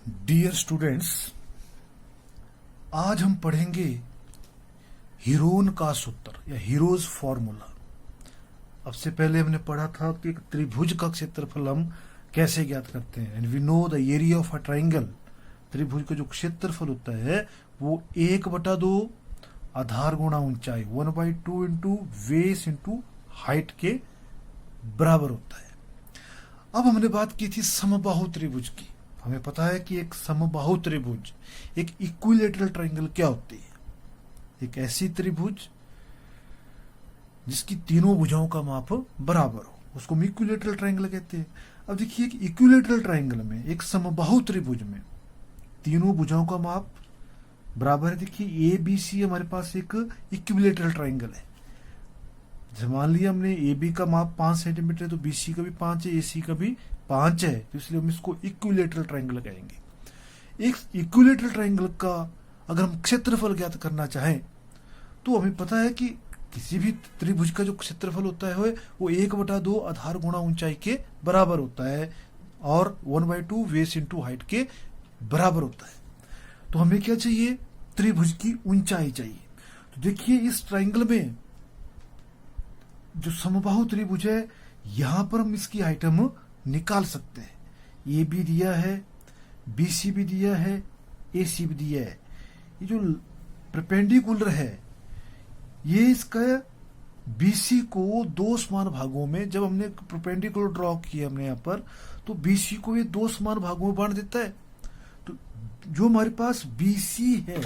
Dear students, आज हम पढ़ेंगे हीरोन का सूत्र या हीरोज फॉर्मूला। अब से पहले हमने पढ़ा था कि एक त्रिभुज का क्षेत्रफल हम कैसे ज्ञात करते हैं। And we know the area of a triangle. त्रिभुज का जो क्षेत्रफल होता है वो 1/2 आधार गुणा ऊंचाई 1/2 इंटू बेस इंटू हाइट के बराबर होता है। अब हमने बात की थी समबाहु त्रिभुज की। हमें पता है कि एक समबाहु त्रिभुज, एक इक्विलेटरल ट्रायंगल क्या होती है। एक ऐसी त्रिभुज जिसकी तीनों भुजाओं का माप बराबर हो, उसको हम इक्विलेटरल ट्रायंगल कहते हैं। अब देखिए कि इक्विलेटरल ट्रायंगल में, एक समबाहु त्रिभुज में तीनों भुजाओं का माप बराबर है। देखिए ए बी सी हमारे पास एक इक्विलेटरल ट्रायंगल है। जैसे मान लिया हमने ए बी का माप 5 सेंटीमीटर है तो बी सी का भी 5 है, ए सी का भी 5 है, तो इसलिए हम इसको इक्विलेटरल ट्रायंगल कहेंगे। एक इक्विलेटरल ट्रायंगल का अगर हम क्षेत्रफल ज्ञात करना चाहें तो हमें पता है कि किसी भी त्रिभुज का जो क्षेत्रफल होता है वो 1/2 आधार गुणा ऊंचाई के बराबर होता है और 1/2 बेस इंटू हाइट के बराबर होता है। तो हमें क्या चाहिए? त्रिभुज की ऊंचाई चाहिए। तो देखिए इस ट्रायंगल में जो समबाहु त्रिभुज है, यहां पर हम इसकी हाइट हम निकाल सकते हैं। ए बी दिया है, बी सी भी दिया है, ए सी भी दिया है। ये जो परपेंडिकुलर है, ये इसका बीसी को 2 समान भागों में, जब हमने परपेंडिकुलर ड्रॉ किया हमने यहाँ पर, तो बीसी को ये 2 समान भागों में बांट देता है। तो जो हमारे पास बीसी है,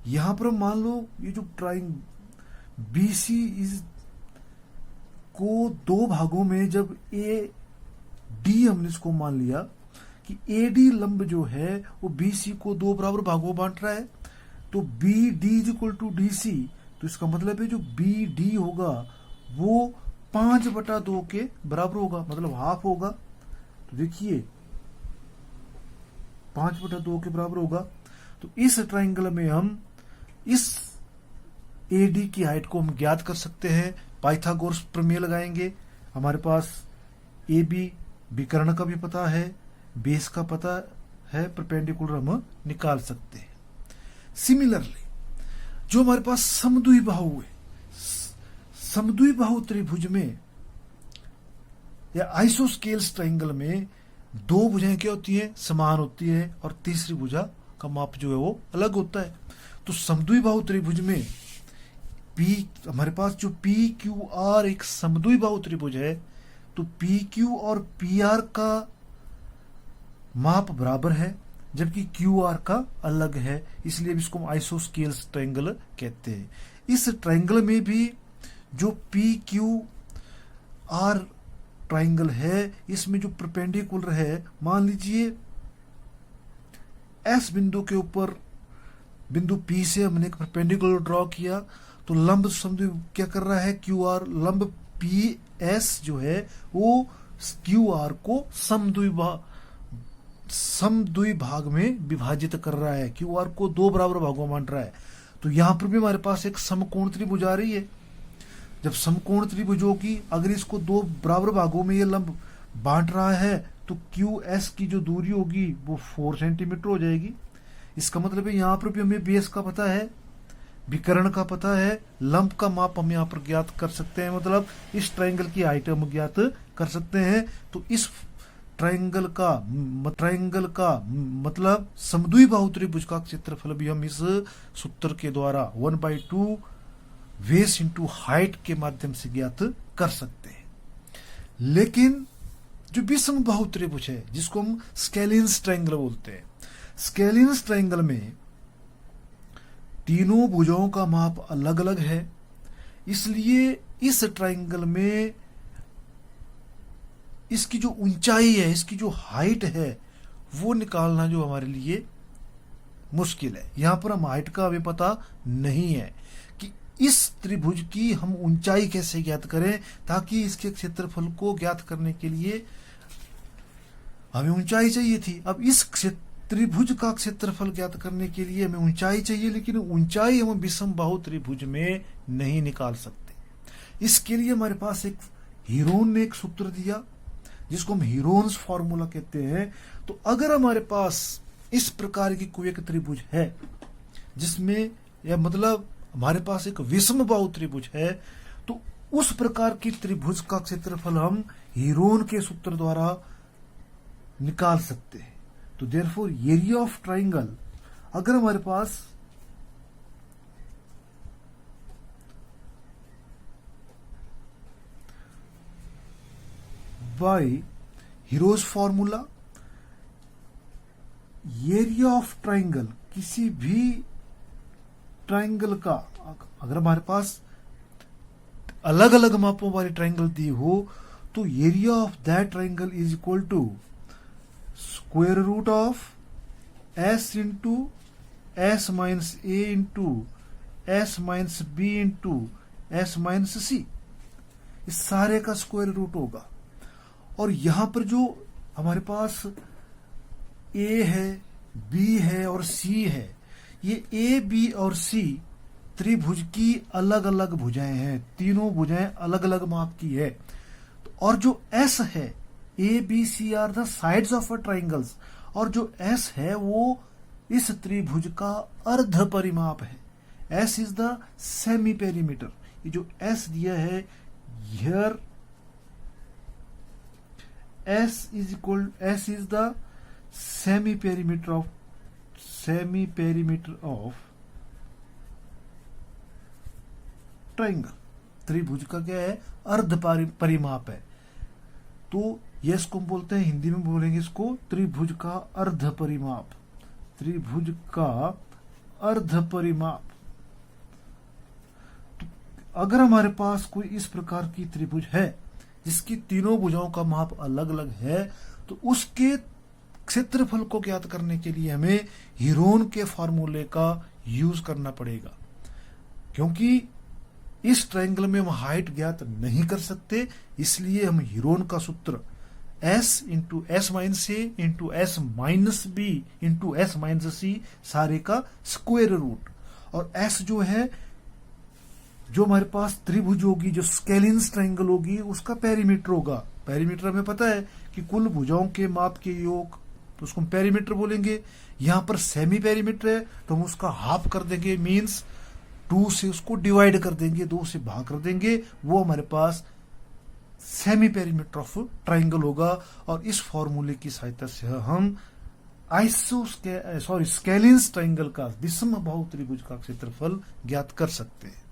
यहां पर मान लो ये जो ट्राइंगल बीसी इज को 2 भागों में, जब ए डी हमने इसको मान लिया कि ए डी लंब जो है वो बी सी को 2 बराबर भागों में बांट रहा है, तो B D is equal to D C. तो इसका मतलब है जो बी डी होगा वो 5/2 के बराबर होगा, मतलब हाफ होगा। तो देखिए 5/2 के बराबर होगा। तो इस ट्राइंगल में हम इस ए डी की हाइट को हम ज्ञात कर सकते हैं। पाइथागोरस प्रमेय लगाएंगे। हमारे पास ए बी विकर्ण का भी पता है, बेस का पता है, परपेंडिकुलर हम निकाल सकते हैं। सिमिलरली जो हमारे पास समद्विबाहु है, समद्विबाहु त्रिभुज में या आइसोस्केल्स ट्रायंगल में 2 भुजाएं क्या होती है? समान होती है, और तीसरी भुजा का माप जो है वो अलग होता है। तो समद्विबाहु त्रिभुज में पी, हमारे पास जो पी क्यू आर एक समद्विबाहु त्रिभुज है, तो पी क्यू और पी आर का माप बराबर है, जबकि क्यू आर का अलग है, इसलिए इसको आइसोस्केल्स ट्रायंगल कहते हैं। इस ट्रायंगल में भी जो पी क्यू आर ट्रायंगल है, इसमें जो परपेंडिकुलर है, मान लीजिए एस बिंदु के ऊपर बिंदु पी से हमने एक परपेंडिकुलर ड्रॉ किया, तो लंब समद्विभाग क्या कर रहा है? क्यू आर लंब पी एस जो है वो क्यू आर को समद्विभाग में विभाजित कर रहा है, क्यू आर को 2 बराबर भागों में बांट रहा है। तो यहां पर भी हमारे पास एक समकोण त्रिभुज आ रही है। जब समकोण त्रिभुज होगी, अगर इसको 2 बराबर भागों में ये लंब बांट रहा है, तो क्यू एस की जो दूरी होगी वो 4 सेंटीमीटर हो जाएगी। इसका मतलब है यहां पर भी हमें बेस का पता है, विकर्ण का पता है, लंब का माप हम यहाँ पर ज्ञात कर सकते हैं, मतलब इस ट्रायंगल की हाइट हम ज्ञात कर सकते हैं। तो इस ट्रायंगल का मतलब समद्विबाहु त्रिभुज का क्षेत्रफल भी हम इस सूत्र के द्वारा 1/2 बेस इंटू हाइट के माध्यम से ज्ञात कर सकते हैं। लेकिन जो विषमबाहु त्रिभुज है, जिसको हम स्केलियंस ट्रायंगल बोलते हैं, स्केलियंस ट्रायंगल में तीनों भुजाओं का माप अलग अलग है, इसलिए इस ट्रायंगल में इसकी जो ऊंचाई है, इसकी जो हाइट है, वो निकालना जो हमारे लिए मुश्किल है। यहां पर हम हाइट का हमें पता नहीं है कि इस त्रिभुज की हम ऊंचाई कैसे ज्ञात करें, ताकि इसके क्षेत्रफल को ज्ञात करने के लिए हमें ऊंचाई चाहिए थी। अब इस त्रिभुज का क्षेत्रफल ज्ञात करने के लिए हमें ऊंचाई चाहिए, लेकिन ऊंचाई हम विषमबाहु त्रिभुज में नहीं निकाल सकते। इसके लिए हमारे पास एक हीरोन ने एक सूत्र दिया, जिसको हम हीरोन्स फॉर्मूला कहते हैं। तो अगर हमारे पास इस प्रकार की कोई एक त्रिभुज है जिसमें या मतलब हमारे पास एक विषम बाहु त्रिभुज है, तो उस प्रकार की त्रिभुज का क्षेत्रफल हम हीरोन के सूत्र द्वारा निकाल सकते हैं। तो देयरफॉर एरिया ऑफ ट्राइंगल, अगर हमारे पास by Heron's formula area of triangle, किसी भी ट्राइंगल का, अगर हमारे पास अलग अलग मापों वाली ट्राइंगल दी हो तो area of that triangle is equal to square root of S into S minus A into S minus B into S minus C, इस सारे का स्क्वायर रूट होगा। और यहां पर जो हमारे पास ए है, बी है और सी है, ये ए, बी और सी त्रिभुज की अलग अलग भुजाएं हैं, तीनों भुजाएं अलग अलग माप की है। और जो एस है, A B C are the sides of a triangles, और जो एस है वो इस त्रिभुज का अर्ध परिमाप है। S is the semi perimeter. ये जो एस दिया है here, S is the semi perimeter of triangle. त्रिभुज का क्या है? अर्ध परिमाप है। तो ये इसको हम बोलते हैं, हिंदी में बोलेंगे इसको त्रिभुज का अर्ध परिमाप। त्रिभुज का अर्ध परिमाप। तो अगर हमारे पास कोई इस प्रकार की त्रिभुज है जिसकी तीनों भुजाओं का माप अलग अलग है, तो उसके क्षेत्रफल को ज्ञात करने के लिए हमें हीरोन के फॉर्मूले का यूज करना पड़ेगा, क्योंकि इस ट्रायंगल में हम हाइट ज्ञात नहीं कर सकते। इसलिए हम हीरोन का सूत्र S into S minus A into S minus B into S minus C, सारे का स्क्वायर रूट। और एस जो है, जो हमारे पास त्रिभुज होगी, जो स्केलिन्स ट्रायंगल होगी, उसका पेरीमीटर होगा। पेरीमीटर हमें पता है कि कुल भुजाओं के माप के योग, तो उसको हम पेरीमीटर बोलेंगे। यहां पर सेमी पेरीमीटर है तो हम उसका हाफ कर देंगे, मीन्स 2 से उसको डिवाइड कर देंगे, 2 से भाग कर देंगे, वो हमारे पास सेमी पेरीमीटर ऑफ ट्राइंगल होगा। और इस फॉर्मूले की सहायता से हम स्केलिन्स ट्राइंगल का, विषम बाहु त्रिभुज का क्षेत्रफल ज्ञात कर सकते हैं।